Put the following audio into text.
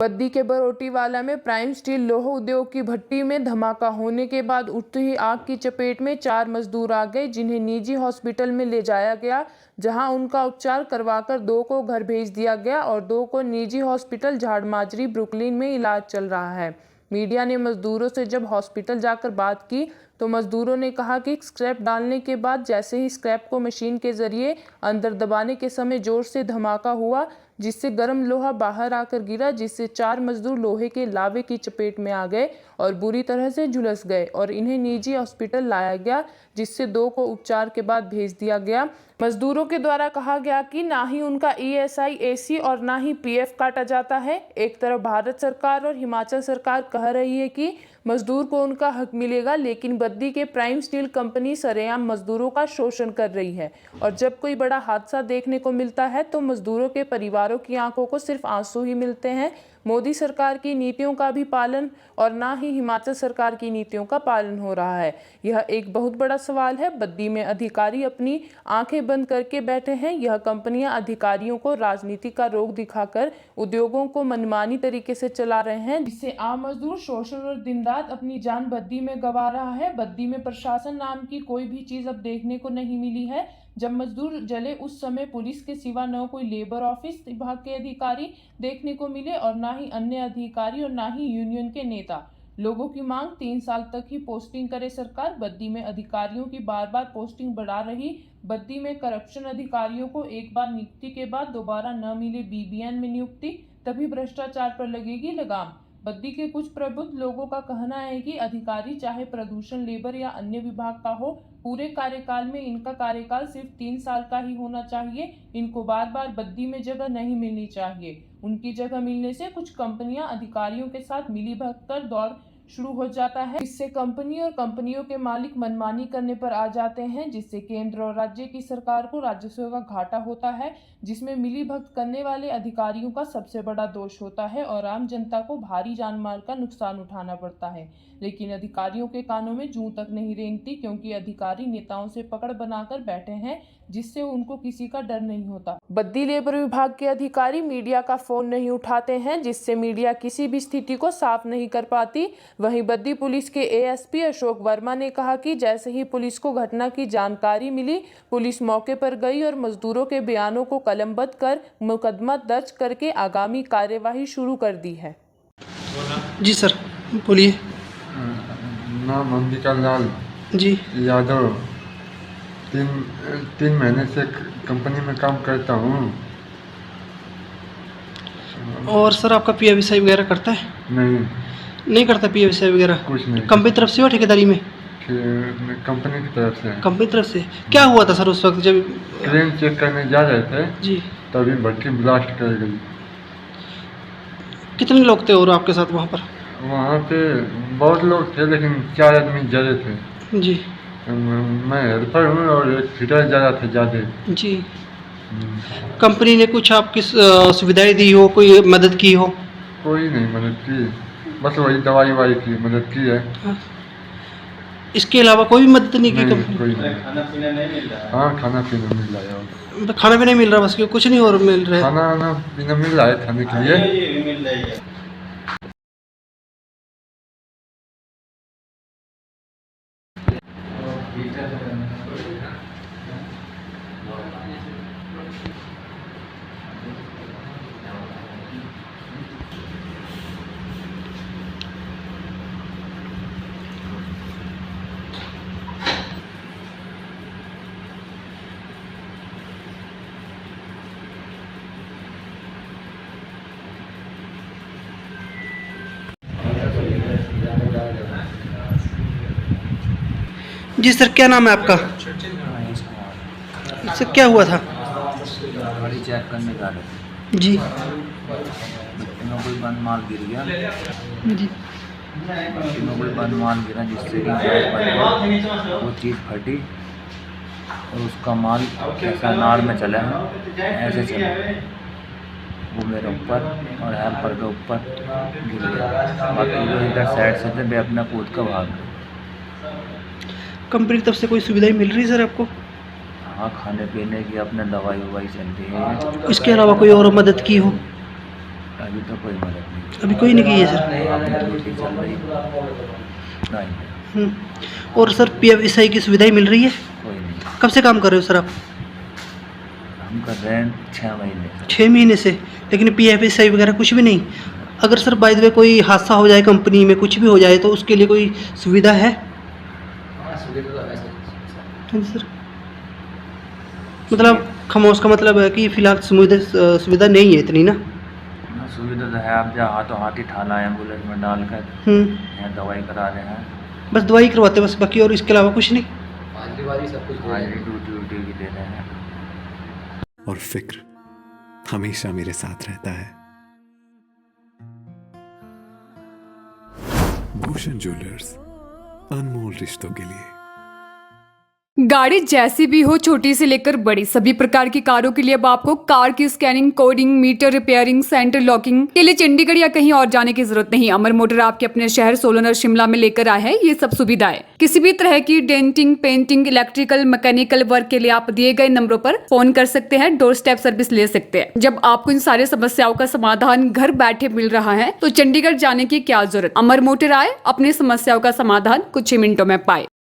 बद्दी के बरोटीवाला में prime steel लोह उद्योग की भट्टी में धमाका होने के बाद उठती ही आग की चपेट में 4 मजदूर आ गए, जिन्हें निजी हॉस्पिटल में ले जाया गया, जहां उनका उपचार करवाकर 2 को घर भेज दिया गया और 2 को निजी हॉस्पिटल झाड़माजरी ब्रुकलिन में इलाज चल रहा है। मीडिया ने मजदूरों से जब हॉस्पिटल जाकर बात की तो मजदूरों ने कहा कि स्क्रैप डालने के बाद जैसे ही स्क्रैप को मशीन के जरिए अंदर दबाने के समय जोर से धमाका हुआ, जिससे गर्म लोहा बाहर आकर गिरा, जिससे 4 मजदूर लोहे के लावे की चपेट में आ गए और बुरी तरह से झुलस गए और इन्हें निजी हॉस्पिटल लाया गया, जिससे 2 को उपचार के बाद भेज दिया गया। मजदूरों के द्वारा कहा गया कि ना ही उनका ESI, AC और ना ही PF काटा जाता है। एक तरफ भारत सरकार और हिमाचल सरकार कह रही है कि मजदूर को उनका हक मिलेगा, लेकिन बद्दी के प्राइम स्टील कंपनी सरेआम मजदूरों का शोषण कर रही है और जब कोई बड़ा हादसा देखने को मिलता है तो मजदूरों के परिवारों की आंखों को सिर्फ आंसू ही मिलते हैं। मोदी सरकार की नीतियों का भी पालन और ना ही हिमाचल सरकार की नीतियों का पालन हो रहा है। यह एक बहुत बड़ा सवाल है। बद्दी में अधिकारी अपनी आंखें बंद करके बैठे हैं। यह कंपनियां अधिकारियों को राजनीति का रोग दिखाकर उद्योगों को मनमानी तरीके से चला रहे हैं, जिससे आम मजदूर शोषण और दिन रात अपनी जान बद्दी में गंवा रहा है। बद्दी में प्रशासन नाम की कोई भी चीज अब देखने को नहीं मिली है। जब मजदूर जले उस समय पुलिस के सिवा न कोई लेबर ऑफिस विभाग के अधिकारी देखने को मिले और ना ही अन्य अधिकारी और ना ही यूनियन के नेता। लोगों की मांग 3 साल तक ही पोस्टिंग करे सरकार। बद्दी में अधिकारियों की बार बार पोस्टिंग बढ़ा रही। बद्दी में करप्शन अधिकारियों को एक बार नियुक्ति के बाद दोबारा न मिले BBN में नियुक्ति, तभी भ्रष्टाचार पर लगेगी लगाम। बद्दी के कुछ प्रबुद्ध लोगों का कहना है कि अधिकारी चाहे प्रदूषण, लेबर या अन्य विभाग का हो, पूरे कार्यकाल में इनका कार्यकाल सिर्फ 3 साल का ही होना चाहिए। इनको बार बार बद्दी में जगह नहीं मिलनी चाहिए। उनकी जगह मिलने से कुछ कंपनियां अधिकारियों के साथ मिली भगत कर दौर शुरू हो जाता है। इससे कंपनी और कंपनियों के मालिक मनमानी करने पर आ जाते हैं, जिससे केंद्र और राज्य की सरकार को राजस्व का घाटा होता है, जिसमें मिली भगत करने वाले अधिकारियों का सबसे बड़ा दोष होता है और आम जनता को भारी जान माल का नुकसान उठाना पड़ता है। लेकिन अधिकारियों के कानों में जूं तक नहीं रेंगती, क्योंकि अधिकारी नेताओं से पकड़ बनाकर बैठे हैं, जिससे उनको किसी का डर नहीं होता। बद्दी लेबर विभाग के अधिकारी मीडिया का फोन नहीं उठाते हैं, जिससे मीडिया किसी भी स्थिति को साफ नहीं कर पाती। वहीं बद्दी पुलिस के ASP अशोक वर्मा ने कहा कि जैसे ही पुलिस को घटना की जानकारी मिली, पुलिस मौके पर गई और मजदूरों के बयानों को कलमबद्ध कर मुकदमा दर्ज करके आगामी कार्यवाही शुरू कर दी है। जी सर, बोलिए। नाम अंबिका लाल जी यादव। 3 महीने से कंपनी में काम करता हूँ। और सर आपका PFI वगैरह करता है? नहीं करता PFI वगैरह? कुछ नहीं। कंपनी तरफ से हो ठेकेदारी में? कंपनी की तरफ से। कंपनी तरफ से क्या हुआ था सर उस वक्त जब क्रेन चेक करने जा रहे थे जी, तभी भट्टी ब्लास्ट कर गई। कितने लोग थे और आपके साथ वहाँ पर? वहाँ पे बहुत लोग थे, लेकिन 4 आदमी जले थे। जी मैं हेल्पर हूँ और एक फिटर जला था ज़्यादा। जी। कंपनी ने कुछ आपकी सुविधाएं दी हो, कोई मदद की हो? कोई नहीं मदद की, बस वही दवाई वाई की मदद की है। इसके अलावा कोई भी मदद नहीं की? नहीं, कोई नहीं। खाना पीना नहीं मिल रहा? हाँ, खाना पीना मिल रहा है। खाना भी नहीं मिल रहा, बस कुछ नहीं और मिल रहा है? खाना पीना मिल रहा है खाने के लिए। जी सर, क्या नाम है आपका? सर क्या हुआ था? गाड़ी चेक करने जा रहे थे जी भट्टी में कोई बंद माल गिर गया। जी भट्टी में कोई बंद माल गिरा, जिससे कि गैस बन, वो चीज़ फटी और उसका माल ऐसा नाड़ में चला है, ऐसे चला, वो मेरे ऊपर और हेल्पर के ऊपर गिर गया। बाकी जो इधर साइड से थे वे अपना कूद कर भाग गए। कंपनी की तरफ से कोई सुविधाएं मिल रही है सर आपको? हाँ, खाने पीने की अपने दवाई ववाई चल रही है। इसके अलावा कोई और मदद की हो? अभी तो कोई मदद नहीं। अभी कोई नहीं की है सर? अभी ड्यूटी चल रही है। नहीं, और सर PFSI की सुविधाएं मिल रही है? कोई नहीं। कब से काम कर रहे हो सर आप? हम कर रहे हैं 6 महीने से। 6 महीने से, लेकिन PFSI वगैरह कुछ भी नहीं? अगर सर बाय द वे कोई हादसा हो जाए कंपनी में, कुछ भी हो जाए, तो उसके लिए कोई सुविधा है? हाँ सर, मतलब खामोश का मतलब है कि फिलहाल सुविधा नहीं है इतनी ना? सुविधा तो है, आप जहाँ हाथों हाथ ही ठाला है एम्बुलेंस में डालकर यहाँ दवाई करा रहे हैं। बस दवाई करवाते बस, बाकी और इसके अलावा कुछ नहीं? हाजिरी ड्यूटी की दे रहे हैं। और फिक्र हमेशा मेरे साथ रहता है। भूषण ज्वेलर्स, अनमोल रिश्तों के लिए। गाड़ी जैसी भी हो, छोटी से लेकर बड़ी, सभी प्रकार की कारों के लिए अब आपको कार की scanning, coding, meter repairing, centre locking के लिए चंडीगढ़ या कहीं और जाने की जरूरत नहीं। अमर मोटर आपके अपने शहर सोलन और शिमला में लेकर आए हैं ये सब सुविधाएं। किसी भी तरह की denting, painting, electrical, mechanical work के लिए आप दिए गए नंबरों पर फोन कर सकते हैं, डोर स्टेप सर्विस ले सकते हैं। जब आपको इन सारी समस्याओं का समाधान घर बैठे मिल रहा है तो चंडीगढ़ जाने की क्या जरूरत। अमर मोटर आए, अपनी समस्याओं का समाधान कुछ ही मिनटों में पाए।